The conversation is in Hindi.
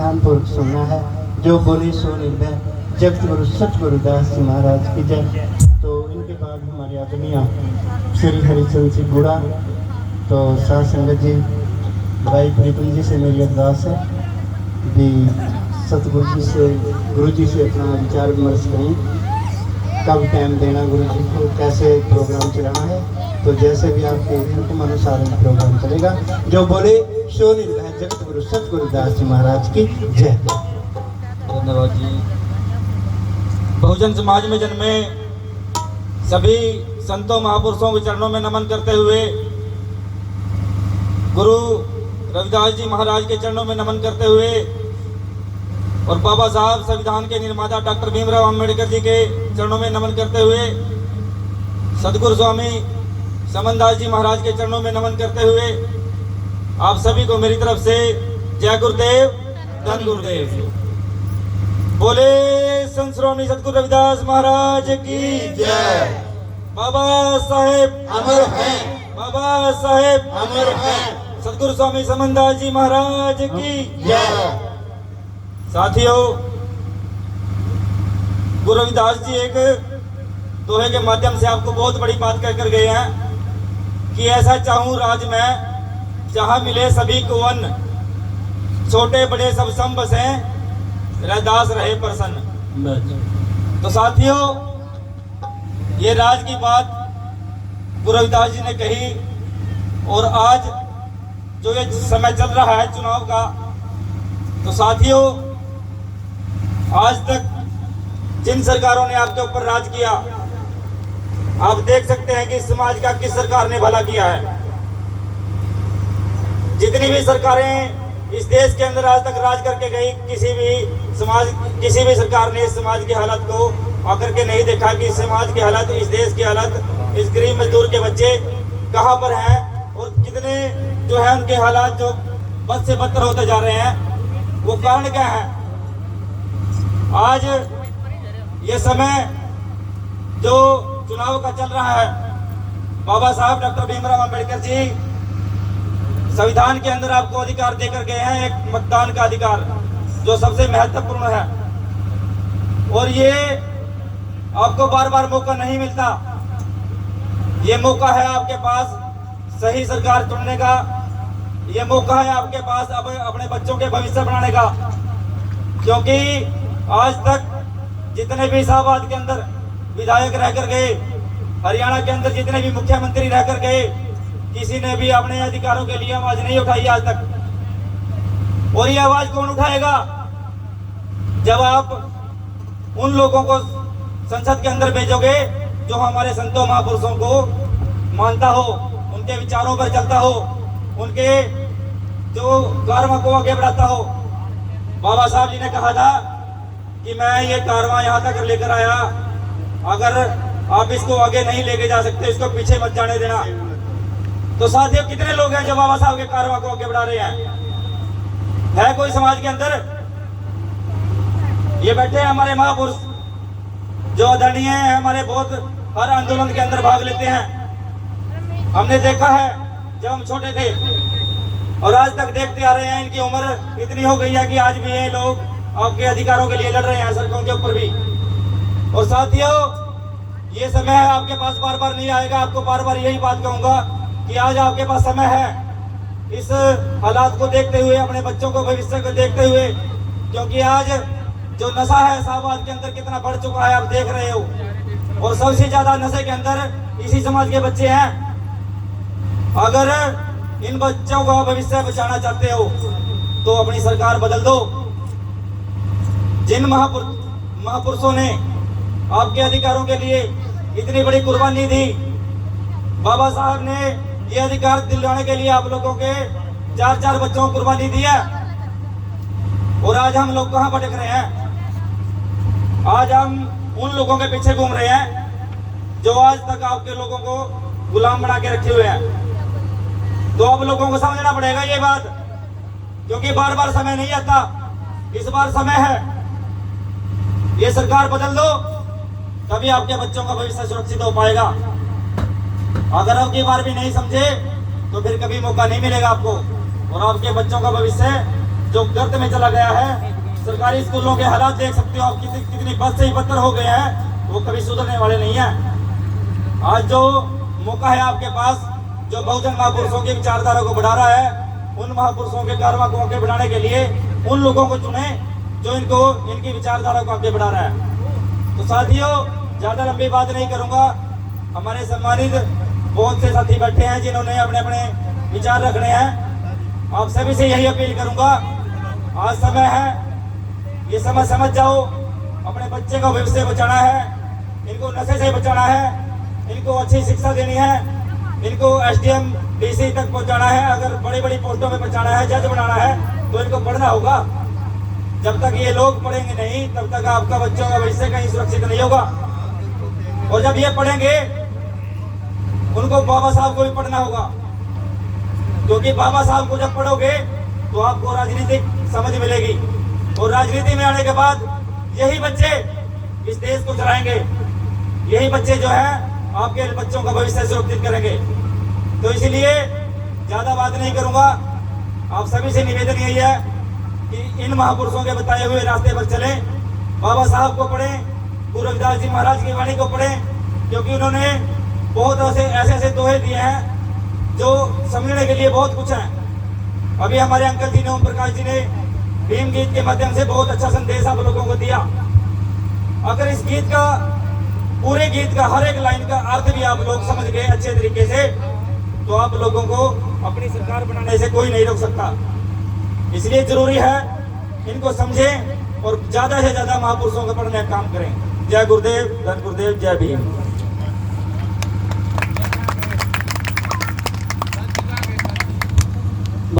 ध्यानपूर्वक सुनना है। जो बोले सो निर्भय जगत गुरु सतगुरु दास जी महाराज की जय। तो इनके बाद हमारे आदरणीय श्री हरिचंद जी गुड़ा, तो साथ संगत जी भाई प्रीतम जी से मेरी अरदास है भी सतगुरु जी से गुरु जी से अपना विचार विमर्श करें, कब टाइम देना गुरु जी को, कैसे प्रोग्राम चलाना है। तो जैसे भी आपके हुक्म अनुसार प्रोग्राम चलेगा। जो बोले सो निर्भय जगत गुरु सतगुरु दास जी महाराज की जय। धन्यवाद जी। बहुजन समाज में जन्मे सभी संतों महापुरुषों के चरणों में नमन करते हुए, गुरु रविदास जी महाराज के चरणों में नमन करते हुए और बाबा साहब संविधान के निर्माता डॉक्टर भीमराव अंबेडकर जी के चरणों में नमन करते हुए, सदगुरु स्वामी समनदास जी महाराज के चरणों में नमन करते हुए आप सभी को मेरी तरफ से जय गुरुदेव, धन गुरुदेव। बोले संत श्रोमणी सतगुरु रविदास महाराज की जय। बाबा साहेब अमर है, बाबा साहेब अमर है। सतगुरु स्वामी समनदास जी महाराज की जय। साथियों, गुरु रविदास जी एक दोहे के माध्यम से आपको बहुत बड़ी बात कहकर गए हैं कि ऐसा चाहूं राज में जहां मिले सभी को अन्न, छोटे बड़े सब सम बसे, रविदास रहे प्रसन्न। तो साथियों, ये राज की बात गुरु रविदास जी ने कही। और आज जो ये समय चल रहा है चुनाव का, तो साथियों आज तक जिन सरकारों ने आपके ऊपर राज किया, आप देख सकते हैं कि समाज का किस सरकार ने भला किया है। जितनी भी सरकारें इस देश के अंदर आज तक राज करके गई, किसी भी सरकार ने इस समाज की हालत को आकर के नहीं देखा कि समाज की हालत, इस देश की हालत, इस गरीब मजदूर के बच्चे कहां पर हैं और कितने जो है उनके हालात जो बद से बदतर होते जा रहे हैं। वो कारण क्या है? आज ये समय जो चुनाव का चल रहा है, बाबा साहब डॉक्टर भीमराव अंबेडकर जी संविधान के अंदर आपको अधिकार देकर गए हैं, एक मतदान का अधिकार जो सबसे महत्वपूर्ण है। और ये आपको बार बार मौका नहीं मिलता। ये मौका है आपके पास सही सरकार चुनने का, ये मौका है आपके पास अब अपने बच्चों के भविष्य बनाने का। क्योंकि आज तक जितने भी इलाहाबाद के अंदर विधायक रहकर गए, हरियाणा के अंदर जितने भी मुख्यमंत्री रहकर गए, किसी ने भी अपने अधिकारों के लिए आवाज नहीं उठाई आज तक। और ये आवाज कौन उठाएगा? जब आप उन लोगों को संसद के अंदर भेजोगे जो हमारे संतों महापुरुषों को मानता हो, उनके विचारों पर चलता हो, उनके जो कारवां को आगे बढ़ाता हो। बाबा साहब जी ने कहा था कि मैं ये कारवां यहाँ तक लेकर आया, अगर आप इसको आगे नहीं लेके जा सकते, इसको पीछे मत जाने देना। तो साथियों, कितने लोग हैं जो बाबा साहब के कारवां को आगे बढ़ा रहे हैं? है कोई समाज के अंदर? ये बैठे हैं हमारे महापुरुष जो आदरणीय हैं, हमारे बहुत हर आंदोलन के अंदर भाग लेते हैं। हमने देखा है जब हम छोटे थे और आज तक देखते आ रहे हैं, इनकी उम्र इतनी हो गई है कि आज भी ये लोग आपके अधिकारों के लिए लड़ रहे हैं सड़कों के ऊपर भी। और साथियों, ये समय है आपके पास, बार बार नहीं आएगा। आपको बार बार यही बात कहूंगा कि आज आपके पास समय है इस हालात को देखते हुए, अपने बच्चों को भविष्य को देखते हुए। क्योंकि आज जो नशा है इलाहाबाद के अंदर कितना बढ़ चुका है, आप देख रहे हो। और सबसे ज्यादा नशे के अंदर इसी समाज के बच्चे हैं। अगर इन बच्चों का भविष्य बचाना चाहते हो तो अपनी सरकार बदल दो। जिन महापुरुषों ने आपके अधिकारों के लिए इतनी बड़ी कुर्बानी दी, बाबा साहब ने ये अधिकार दिलाने के लिए आप लोगों के 4-4 बच्चों को कुर्बानी दी है। और आज हम लोग कहां भटक रहे हैं? आज हम उन लोगों के पीछे घूम रहे हैं जो आज तक आपके लोगों को गुलाम बना के रखे हुए हैं। तो आप लोगों को समझना पड़ेगा ये बात, क्योंकि बार बार समय नहीं आता, इस बार समय है। ये सरकार बदल दो, तभी आपके बच्चों का भविष्य सुरक्षित हो पाएगा। अगर अब की बार भी नहीं समझे तो फिर कभी मौका नहीं मिलेगा आपको, और आपके बच्चों का भविष्य जो गर्त में चला गया है। सरकारी स्कूलों के हालात देख सकते हो आप, कितनी बद से ही बदतर हो गए हैं, वो कभी सुधरने वाले नहीं हैं। आज जो मौका है आपके पास, जो बहुजन महापुरुषों की विचारधारा को बढ़ा रहा है, उन महापुरुषों के कारवां को आगे बढ़ाने के लिए उन लोगों को चुने जो इनको इनकी विचारधारा को आगे बढ़ा रहा है। तो साथियों, ज्यादा लंबी बात नहीं करूंगा। हमारे सम्मानित बहुत से साथी बैठे हैं जिन्होंने अपने अपने विचार रखने हैं। आप सभी से यही अपील करूंगा, आज समय है, ये समय समझ जाओ, अपने बच्चे का भविष्य बचाना है, इनको नशे से बचाना है, इनको अच्छी शिक्षा देनी है, इनको एसडीएम डीसी तक पहुंचाना है, अगर बड़ी बड़ी पोस्टों में पहुंचाना है, जज बनाना है, तो इनको पढ़ना होगा। जब तक ये लोग पढ़ेंगे नहीं, तब तक आपका बच्चों का भविष्य कहीं सुरक्षित नहीं होगा। और जब ये पढ़ेंगे, उनको बाबा साहब को भी पढ़ना होगा, क्योंकि बाबा साहब को जब पढ़ोगे तो आपको राजनीतिक समझ मिलेगी, और राजनीति में आने के बाद यही बच्चे इस देश को चलाएंगे, यही बच्चे जो है आपके बच्चों का भविष्य सुरक्षित करेंगे। तो इसलिए ज्यादा बात नहीं करूंगा। आप सभी से निवेदन यही है कि इन महापुरुषों के बताए हुए रास्ते पर चलें, बाबा साहब को पढ़ें, गुरु रविदास जी महाराज की वाणी को पढ़ें, क्योंकि उन्होंने बहुत ऐसे दोहे दिए हैं जो समझने के लिए बहुत कुछ है। अभी हमारे अंकल जी ने, ओम प्रकाश जी ने भीम गीत के माध्यम से बहुत अच्छा संदेश आप लोगों को दिया। अगर इस गीत का, पूरे गीत का हर एक लाइन का अर्थ भी आप लोग समझ गए अच्छे तरीके से, तो आप लोगों को अपनी सरकार बनाने से कोई नहीं रोक सकता। इसलिए जरूरी है इनको समझें और ज्यादा से ज्यादा महापुरुषों का पढ़ने का काम करें। जय गुरुदेव, धन गुरुदेव, जय भीम।